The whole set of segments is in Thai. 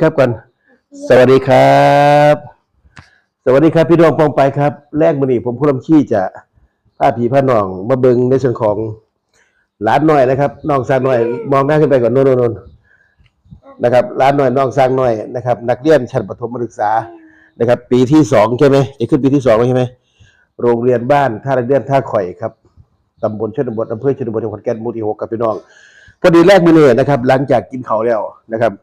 ครับก่อนสวัสดีครับสวัสดีครับพี่น้องปองไปครับแรกมื้อนี้ผมผู้ลำชี้จะพาพี่พาน้องมาเบิ่งในส่วนของหลานน้อยนะครับน้องสร้างน้อยมองหน้าขึ้นไปก่อนโน่นนะครับหลานน้อยน้องสร้างน้อยนะครับนักเรียนชั้นประถมศึกษานะครับปีที่2ใช่ไหมจะขึ้นปีที่2ใช่ไหมโรงเรียนบ้านท่าเรียนท่าข่อยครับตำบลชนบทอำเภอชนบทจังหวัดขอนแก่นหมู่ที่6กับพี่น้องพอดีแรกมื้อนี้นะครับหลังจากกินข้าวแล้วนะครับ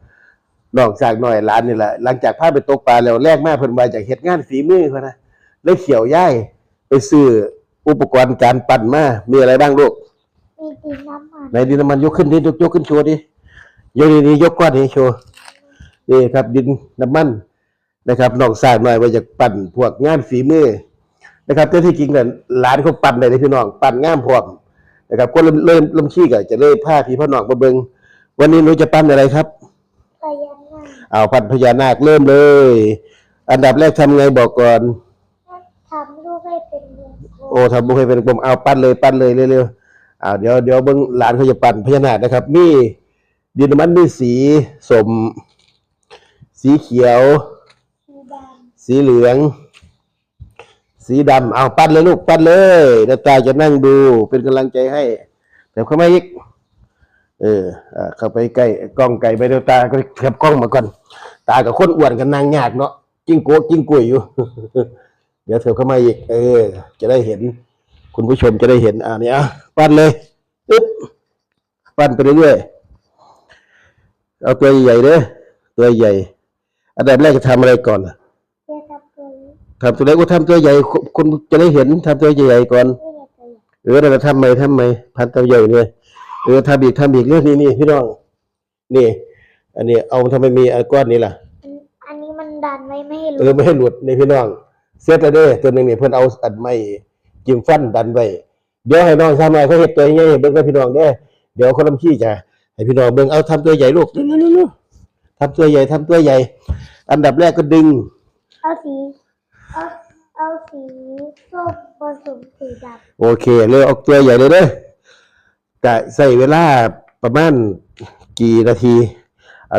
น้องสร้างน้อยหลานนี่แหละหลังจากพาไปตกปลาแล้วแรกมาเพิ่นว่าจากเฮ็ดงานฝีมือเพิ่นนะเลยเขียวย่ายไปซื้ออุปกรณ์การปั่นมามีอะไรบ้างลูกมีดินน้ำมันไหนดินน้ำมันยกขึ้นดิยกขึ้นโชว์ดิยกนี่ยกก้อนนี้โชว์นี่ครับดินน้ำมันนะครับน้องสร้างน้อยว่าจากปั่นพวกงานฝีมือนะครับแต่ที่จริงน่ะหลานเขาปั่นได้เลยพี่น้องปั่นงามพร้อมนะครับก็เริ่มขี้ก็จะเลยพาพี่พ่อน้องมาเบิ่งวันนี้หนูจะปั่นอะไรครับพญานาคเอาปั่นพญานาคเริ่มเลยอันดับแรกทำไงบอกก่อนทำลูกให้เป็นวงกลมโอ้ทำบุคให้เป็นกลมเอาปั้นเลยเร็วๆเดี๋ยวเบิ่งหลานเขาจะปั่นพญานาคนะครับมีดินน้ำมันมีสีสมสีเขียวสีเหลืองสีดำเอาปั้นเลยลูกปั้นเลยน้าตาจะนั่งดูเป็นกำลังใจให้แต่เข้ามาอีกเข้าไปใกล้กล้องไก่ไปเดี๋ยวตาก็เก็บกล้องมาก่อนตากับคนอ้วนกันนางยากเนาะจิ้งโก้จิ้งกุยอยู่ เดี๋ยวเธอเข้ามาอีกจะได้เห็นคุณผู้ชมจะได้เห็นเนี่ยปั้นเลยอึ๊บปั้นไปเรื่อยๆเอาตัวใหญ่เด้อตัวใหญ่อันดับแรกจะทำอะไรก่อนทำตัวเล็กก็ทำตัวใหญ่คุณจะได้เห็นทำตัวใหญ่ก่อนเราทำไมพันตัวใหญ่เลยทำอีกเรื่องนี้พี่น้องนี่อันนี้เอาทำไมมีก้อนนี้ล่ะอันนี้มันดันไม่ให้หลุดไม่ให้หลุดในพี่น้องเซตแล้วเด้อตัวหนึ่งเนี่ยเพิ่นเอาอันไม้จิ้มฟันดันไว้เดี๋ยวให้น้องทำอะไรเขาเห็นตัวใหญ่เบิ่งกับพี่น้องเด้อเดี๋ยวคนลำขี้จะให้พี่น้องเบิ่งเอาทำตัวใหญ่ลูกทำตัวใหญ่อันดับแรกก็ดึงเอาสีส้มผสมสีดำโอเคเลยเอาตัวใหญ่เลยเด้อจะใส่เวลาประมาณกี่นาที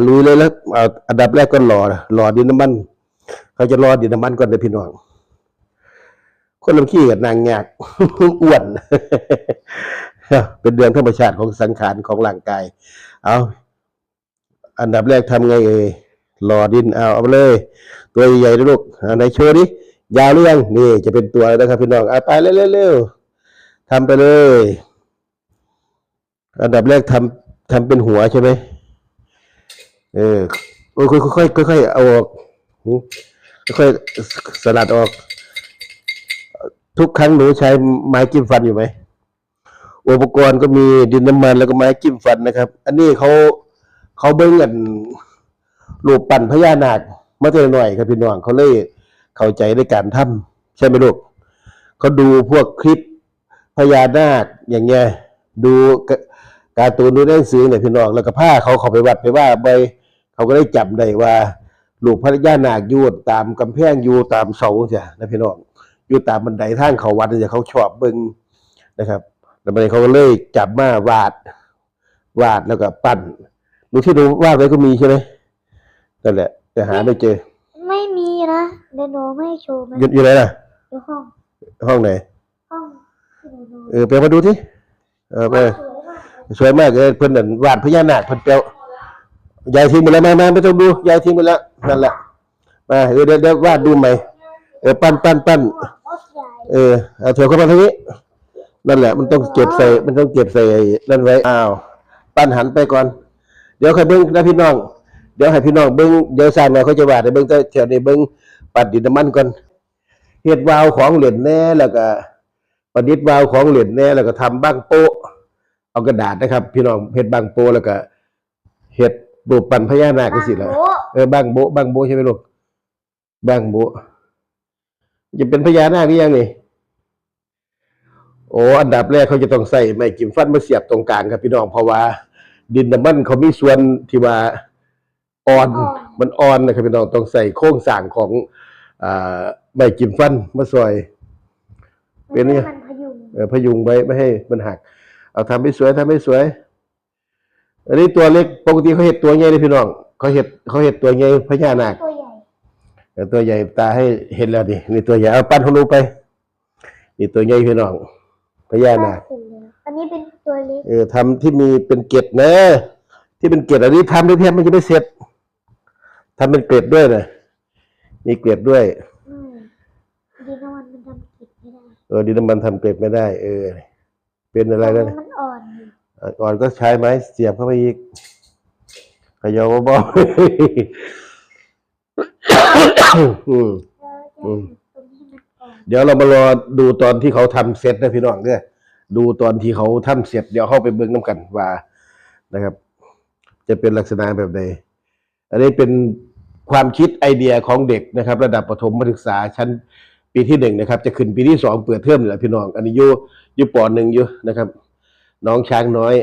ลุยเลยแล้วอันดับแรกก็รอดินน้ำมันเขาจะรอดินน้ำมันก่อนเลยพี่น้องคนลำขี้กับนางงากอ้วนเป็นเรื่องธรรมชาติของสังขารของร่างกายเอาอันดับแรกทำไงรอดินเอาไปเลยตัวใหญ่ๆลูกไหนโชว์ดิยาวหรือยังนี่จะเป็นตัวแล้วนะครับพี่น้องไปเร็วๆทำไปเลยอันดับแรกทำเป็นหัวใช่ไหมค่อยเอาออกค่อยสลัดออกทุกครั้งหนูใช้ไม้จิ้มฟันอยู่ไหมอุปกรณ์ก็มีดินน้ำมันแล้วก็ไม้จิ้มฟันนะครับอันนี้เขาเบิ้งกันรูปปั้นพญานาคมาแต่หน่อยครับพี่น้องเขาเลยเข้าใจในการทำใช่ไหมลูกเขาดูพวกคลิปพญานาคอย่างเงี้ยดูการ์ตูนดูหนังสือเนี่ยพี่น้องแล้วก็ผ้าเขาไปวัดไปว่าไปเขาก็ได้จำได้ว่าลูกพญานาคอยู่ตามกำแพงอยู่ตามเสาใช่นะพี่น้องอยู่ตามบันไดทางเขาวัดเนี่ยเขาชอบเบิ่งนะครับแล้วบันไดเขาก็เลยจับมาวาดแล้วก็ปั้นดูที่ดูวาดไว้ก็มีใช่ไหมนั่นแหละแต่หาไม่เจอไม่มีนะเดี๋ยวหนูไม่โชว์มันอยู่ไหนล่ะอยู่ห้องไหนห้องไปมาดูที่ไปสวยมากเลยเพิ่นนั่นวาดพญานาคเพิ่นเปียวยายทิ้งไปแล้วมาไม่ต้องดูยายทิ้งไปแล้วนั่นแหละมาเดี๋ยววาดดูใหม่ปั้นเอาเถอะเข้ามาทางนี้นั่นแหละมันต้องเก็บใส่นั่นไว้ปั้นหันไปก่อนเดี๋ยวใครเบิ้งนะพี่น้องเดี๋ยวให้พี่น้องเบิ้งเดี๋ยวสร้างมาเขาจะวาดให้เบิ้งแต่เดี๋ยวนี้เบิ้งปัดดินน้ำมันก่อนเฮ็ดวาล์วของเหรียญแน่แล้วก็ประดิษฐ์วาล์วของเหรียญแน่แล้วก็ทำบ้างโป๊ะเอากระดาษนะครับพี่น้องเฮ็ดบ้างโป๊ะแล้วก็เฮ็ดรูปปั้นพญานาคสิล่ะบ้างโบใช่ไหมลูกบ้างโบจะเป็นพญานาคหรือยังนี่อันดับแรกเขาจะต้องใส่ไม้จิ้มฟันมาเสียบตรงกลางครับพี่น้องเพราะว่าดินน้ำมันเขามีส่วนที่ว่ามันอ่อนนะครับพี่น้องต้องใส่โครงสร้างของไม้จิ้มฟันมาซอยเป็นไงพยุงไว้ไม่ให้มันหักเอาทำให้สวยอันนี้ตัวเล็กปกติเขาเห็ดตัวใหญ่เลยพี่น้อง เขาเห็ดตัวใหญ่พญานาค ตัวใหญ่ ตัวใหญ่ตาให้เห็นแล้วดินี่ตัวใหญ่เอาปั้นของหนูไปนี่ตัวใหญ่พี่น้องพญานาค เสร็จแล้วอันนี้เป็นตัวเล็ก ทำที่มีเป็นเกล็ดนะที่เป็นเกล็ดอันนี้ทำด้วยเพียงมันจะไม่เสร็จทำเป็นเกล็ดด้วยนะมีเกล็ดด้วย ดินน้ำมันมันทำกิจไม่ได้ ดินน้ำมันทำเกล็ดไม่ได้ เป็นอะไรนะ มันอ่อนอยู่ ก่อนก็ใช้ไม้เสียบเข้าไปอีกเขย่าเบาๆ อืม แล้วตรงที่มันอ่อน เดี๋ยวเรามารอดูตอนที่เขาทำเสร็จนะพี่น้องเนี่ยดูตอนที่เขาทำเสร็จเดี๋ยวเข้าไปเบิ่งน้ำกันว่านะครับ จะเป็นลักษณะแบบใดอันนี้เป็นความคิดไอเดียของเด็กนะครับ ระดับประถมศึกษาชั้นปีที่1นะครับ จะขึ้นปีที่2เปิดเทอมนี่แหละพี่น้องอันนี้อยู่ป .1 อยู่นะครับ น้องช้างน้อย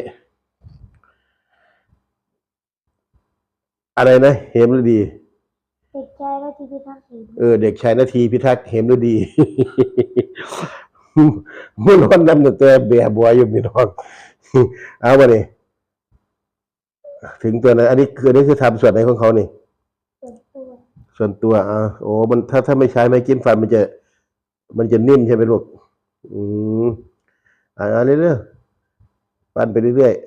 อะไรนะเหมฤดี เด็กชายและทีพีทั้งสี่ เด็กชายนาทีพิทักษ์เหมฤดี มื่อวันนั้นตัวเบียบัวอยู่พี่น้อง เอามาดิถึงตัวนั้นอันนี้คือทำส่วนไหนของเขานี่ ส่วนตัว โอ้มันถ้าไม่ใช้ไม้จิ้มฟันมันจะนิ่มใช่ไหมลูกเรื่อยๆปั้นไปเรื่อยๆ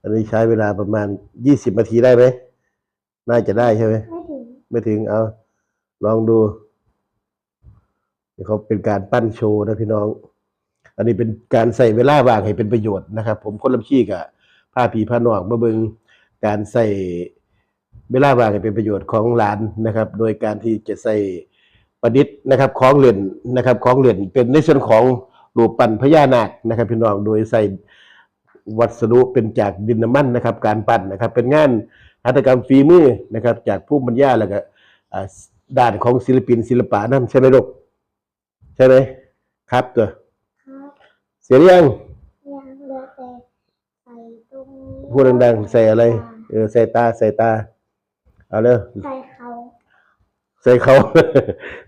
อันนี้ใช้เวลาประมาณ20 นาทีได้ไหมน่าจะได้ใช่ไหม ไม่ถึง ไม่ถึงลองดูเขาเป็นการปั้นโชว์นะพี่น้อง อันนี้เป็นการใส่เวลาว่างให้เป็นประโยชน์นะครับ ผมคนลำขี้กับผ้าผีผ้านอกมาเบิ่งการใส่เวลาว่างให้เป็นประโยชน์ของหลานนะครับ โดยการที่จะใส่ประดิษฐ์นะครับของเล่นนะครับของเล่นเป็นในส่วนของรูปปั้นพญานาคนะครับ พี่น้องโดยใส่วัสดุเป็นจากดินน้ำมันนะครับ การปั้นนะครับ เป็นงานหัตถกรรมฝีมือนะครับ จากผู้บรรยายแล้วก็ด้านของศิลปินศิลปะนั่นใช่ไหมลูกใช่ไหมครับตัว ครับ เสียหรือยัง ยังเหลือแต่ใส่ตรงนี้ พูดดังๆใส่อะไรใส่ตาเอาเลย ใส่เขา ใส่เขา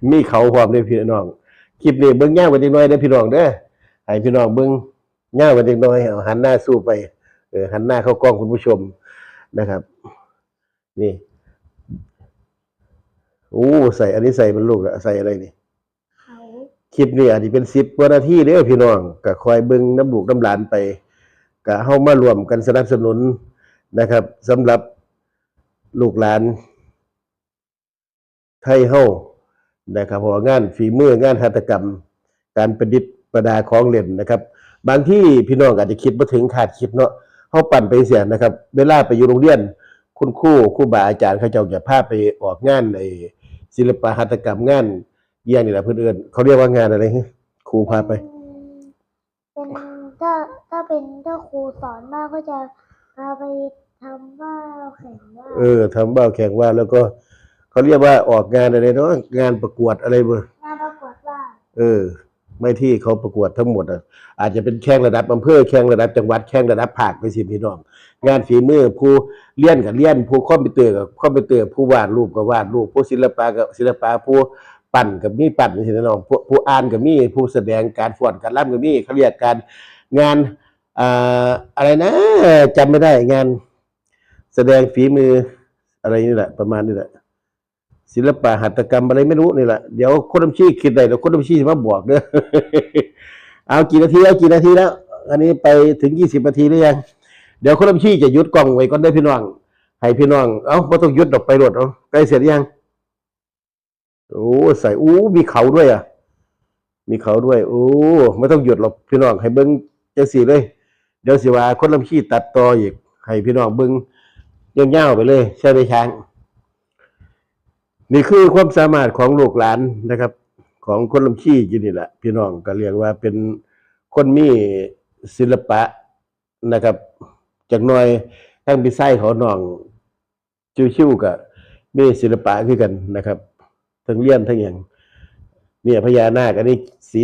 มีเขาพร้อมเลยพี่น้องคลิปนี้เบิ่งยาวกว่าจักหน่อยเด้อพี่น้องเด้อให้พี่น้องเบิ่งยาวกว่าจักหน่อยเอาหันหน้าสู้ไปหันหน้าเข้ากล้องคุณผู้ชมนะครับนี่ใส่อันนี้ใส่เป็นลูกละใส่อะไรนี่ เขา คลิปนี้อาจจะเป็น10 กว่านาทีเด้อพี่น้องก็คอยเบิ่งน้ำลูกน้ำหลานไปก็เฮามารวมกันสนับสนุนนะครับสำหรับลูกหลานไทยเฮานะครับเพราะว่างานฝีมืองานหัตถกรรม การประดิษฐ์ประดาของเล่นนะครับ บางที่พี่น้องอาจจะคิดบ่ถึงคาดคิดเนาะเฮาปั่นไปเสียนะครับ เวลาไปอยู่โรงเรียนคุณครูบาอาจารย์เขาเจ้าจะพาไปออกงานในศิลปะหัตถกรรมงานเยี่ยงนี่แหละเพิ่นเอิ้นเขาเรียกว่างานอะไรครูพาไป เป็นถ้าครูสอนมากก็จะพาไปทำว่าวแข่งว่าว ทำเบ้าแข่งว่าแล้วก็เขาเรียกว่าออกงานอะไรเนาะงานประกวดอะไรบ่ งานประกวดว่าว ไม่ที่เขาประกวดทั้งหมดอาจจะเป็นแข่งระดับอำเภอแข่งระดับจังหวัดแข่งระดับภาคไปสิพี่น้องงานฝีมือผู้เรียนกับเรียนผู้คอมพิวเตอร์กับคอมพิวเตอร์ผู้วาดรูปกับวาดรูปผู้ศิลปะกับศิลปะผู้ปั่นกับมีปั่นสิน้องผู้อ่านกับมีผู้แสดงการฟ้อนการรำกับมีเขาเรียกการงานอะไรนะจำไม่ได้งานแสดงฝีมืออะไรนี่แหละประมาณนี้แหละศิลปะหัตถกรรมอะไรไม่รู้นี่แหละเดี๋ยวคนทำชี้คิดได้เดี๋ยวคนทำชี้จะมาบอกเด้อ เอากี่นาทีแล้ว อันนี้ไปถึง20 นาทีหรือยังเดี๋ยวคนทำชี้จะหยุดกล้องไว้ก่อนได้พี่น้องให้พี่น้องไม่ต้องหยุดดอกไปรถใกล้เสร็จยังใส่มีเขาด้วยมีเขาด้วยไม่ต้องหยุดหรอกพี่น้องให้เบิ้งจังสี่เลยเดี๋ยวสิว่าคนทำชี้ตัดต่ออีกให้พี่น้องเบิ้งยาวๆไปเลยใช่ไหมช้างนี่คือความสามารถของลูกหลานนะครับ ของคนลำขี้อยู่นี่แหละพี่น้องก็เรียกว่าเป็นคนมีศิลปะนะครับจากหน่อยทั้งพี่ไส้เขาน้องชิวๆกับมีศิลปะคือกันนะครับทั้งเลี้ยนทั้งอย่างเนี่ยพญานาคอันนี้สี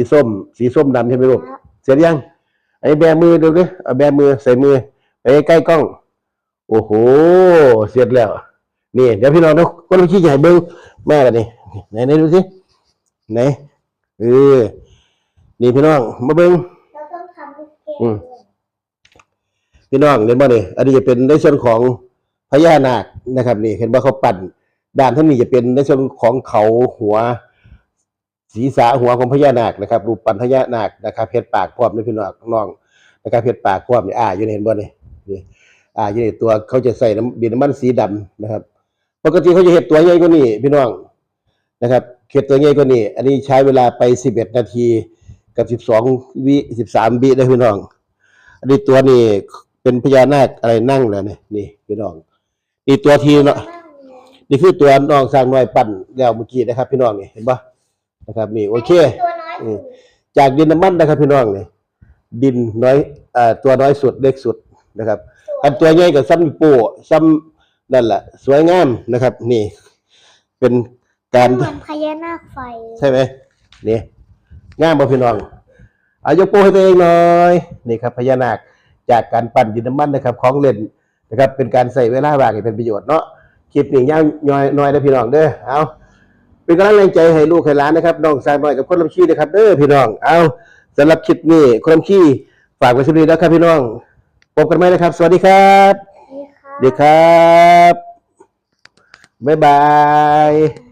ส้มดำใช่ไหมลูกเสร็จยังไอ้แบมือดูดิเอาแบมือใส่มือไปใกล้กล้องโอ้โหเสร็จแล้วนี่เดี๋ยวพี่น้องนะคนลำขี้ใหญ่เบิ้งแม่ละนี่ไหนดูสิไหนนี่พี่น้องมาเบิ้งเราต้องทำลูกเกดด้วย พี่น้องเห็นบ่นี่อันนี้จะเป็นในส่วนของพญานาคนะครับนี่เห็นว่าเขาปั่นด้านท่างนี้จะเป็นในส่วนของเขาหัวศีรษะหัวของพญานาคนะครับรูปปั้นพญานาคนะครับเพชรปากพร้อมนี่พี่น้องนะครับเพชรปากพร้อมนี่อยู่ในเห็นบ่นี่นี่อยู่ในตัวเขาจะใส่ดินน้ำมันสีดำนะครับปกติเขาจะเห็ดตัวใหญ่กว่านี้พี่น้องนะครับเห็ดตัวใหญ่กว่านี้อันนี้ใช้เวลาไป11 นาทีกับ12 วิ13 วินะพี่น้องอันนี้ตัวนี้เป็นพญานาคอะไรนั่งเลยนี่พี่น้องนี่ตัวทีเนาะนี่คือตัวน้องสร้างน้อยปั่นแล้วเมื่อกี้นะครับพี่น้องนี่เห็นปะนะครับนี่โอเค ตัวน้อยสุด จากดินน้ำมันนะครับพี่น้องนี่ดินน้อยตัวน้อยสุดเล็กสุดนะครับอันตัวใหญ่กับซ้ำปูซ้ำนั่นแหละสวยงามนะครับนี่เป็นการ เหมือนพญานาคไฟ ใช่ไหมนี่งามบ่พี่น้องยกโป้ให้ตัวเองหน่อยนี่ครับพญานาคจากการปั่นดินน้ำมันนะครับของเล่นนะครับเป็นการใส่เวลาว่างให้เป็นประโยชน์เนาะคลิปนี้ยาวน้อยนะพี่น้องเด้อเอาเป็นกำลังใจให้ลูกให้หลานนะครับน้องสาวน้อยกับคนลำชี้นะครับเด้อพี่น้องเอาสำหรับคลิปนี้คนลำชี้ฝากไว้ที่นี่แล้วครับพี่น้องพบกันไหมนะครับสวัสดีครับ นี่ค่ะ สวัสดีครับบ๊ายบาย